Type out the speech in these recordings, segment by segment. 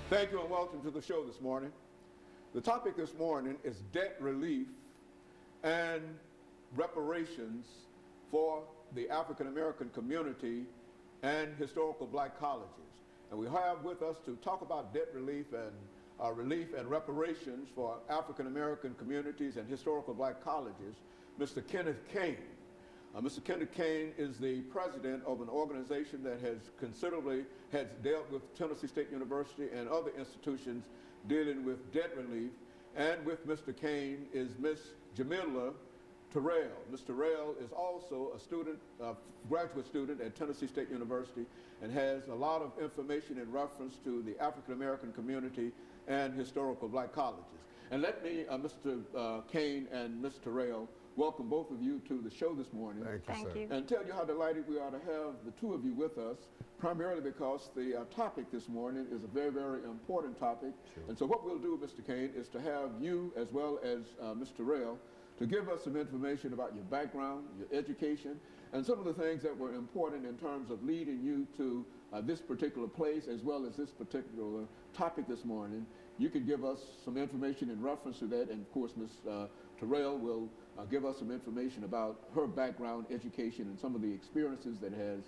Thank you and welcome to the show this morning. The topic this morning is debt relief and reparations for the African American community and historical black colleges. And we have with us to talk about debt relief and reparations for African American communities and historical black colleges, Mr. KCaine. Mr. KCaine is the president of an organization that has dealt with Tennessee State University and other institutions dealing with debt relief. And with Mr. Caine is Ms. Jamila Terrell. Ms. Terrell is also a graduate student at Tennessee State University and has a lot of information in reference to the African American community and historical black colleges. And let me, Mr. Caine and Ms. Terrell, welcome both of you to the show this morning. Thank you. And tell you how delighted we are to have the two of you with us, primarily because the topic this morning is a very, very important topic. Sure. And so what we'll do, Mr. Caine, is to have you as well as Ms. Terrell to give us some information about your background, your education, and some of the things that were important in terms of leading you to this particular place as well as this particular topic this morning. You can give us some information in reference to that, and of course Ms. Terrell will give us some information about her background, education, and some of the experiences that has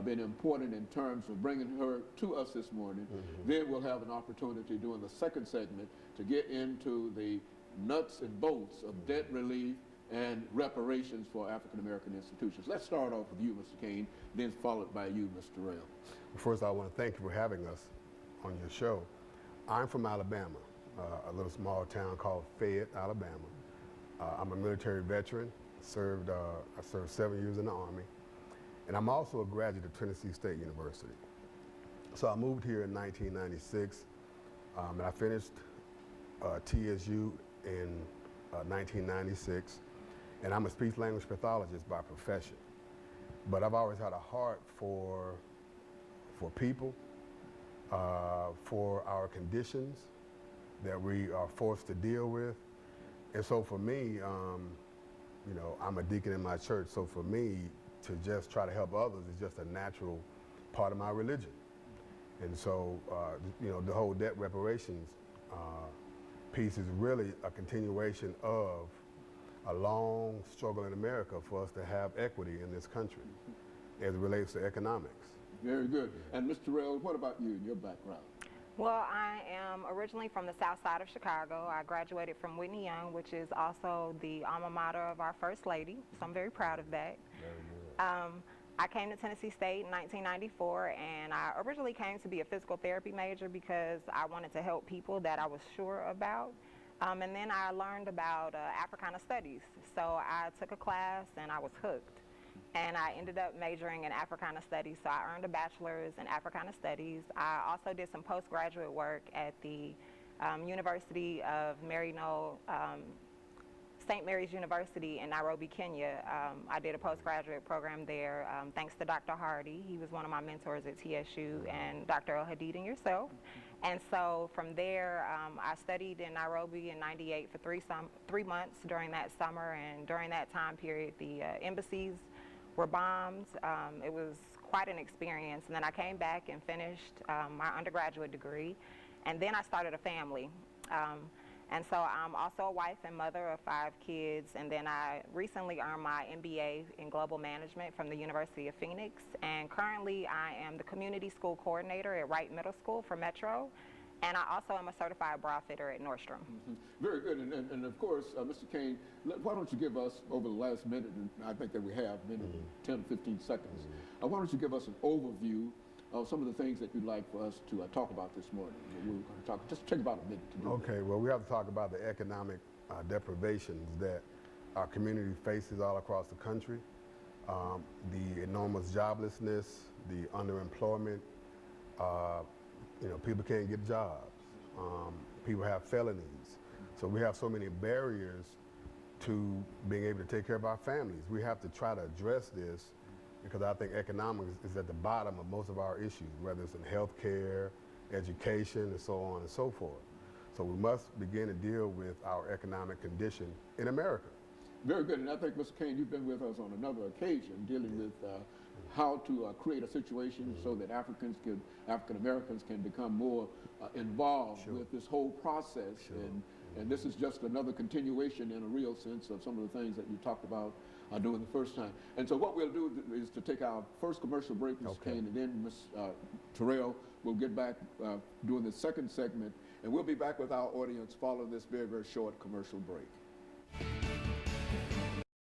been important in terms of bringing her to us this morning. Mm-hmm. Then we'll have an opportunity during the second segment to get into the nuts and bolts of debt relief and reparations for African American institutions. Let's start off with you, Mr. Caine, then followed by you, Ms. Terrell. First, I want to thank you for having us on your show. I'm from Alabama, a little small town called Fayette, Alabama. I'm a military veteran. I served 7 years in the Army, and I'm also a graduate of Tennessee State University. So I moved here in 1996, and I finished TSU in 1996, and I'm a speech-language pathologist by profession. But I've always had a heart for people, for our conditions that we are forced to deal with. And so for me, I'm a deacon in my church, so for me to just try to help others is just a natural part of my religion. And so, the whole debt reparations piece is really a continuation of a long struggle in America for us to have equity in this country as it relates to economics. Very good. And Mr. Terrell, what about you and your background? Well, I am originally from the south side of Chicago. I graduated from Whitney Young, which is also the alma mater of our First Lady, so I'm very proud of that. Very good. I came to Tennessee State in 1994, and I originally came to be a physical therapy major because I wanted to help people that I was sure about. And then I learned about Africana Studies. So I took a class and I was hooked. And I ended up majoring in Africana Studies, so I earned a bachelor's in Africana Studies. I also did some postgraduate work at the University of St. Mary's University in Nairobi, Kenya. I did a postgraduate program there thanks to Dr. Hardy. He was one of my mentors at TSU, and Dr. El-Hadid and yourself. And so from there, I studied in Nairobi in '98 for 3 months during that summer, and during that time period, the embassies were bombed. It was quite an experience. And then I came back and finished my undergraduate degree, and then I started a family. And so I'm also a wife and mother of 5 kids, and then I recently earned my MBA in Global Management from the University of Phoenix, and currently I am the Community School Coordinator at Wright Middle School for Metro, and I also am a certified bra fitter at Nordstrom. Mm-hmm. Very good, and of course, Mr. Caine, why don't you give us, over the last minute, and I think that we have, minute, 10, 15 seconds, why don't you give us an overview of some of the things that you'd like for us to talk about this morning. We were going to talk, just take about a minute to do Okay, that. well, we have to talk about the economic deprivations that our community faces all across the country. The enormous joblessness, the underemployment, people can't get jobs. People have felonies. So we have so many barriers to being able to take care of our families. We have to try to address this because I think economics is at the bottom of most of our issues, whether it's in healthcare, education, and so on and so forth. So we must begin to deal with our economic condition in America. Very good, and I think, Mr. Caine, you've been with us on another occasion dealing with how to create a situation so that African Americans can become more involved with this whole process. And this is just another continuation in a real sense of some of the things that you talked about doing the first time. And so what we'll do is to take our first commercial break, Ms. Caine, and then Ms. Terrell will get back doing the second segment, and we'll be back with our audience following this very, very short commercial break.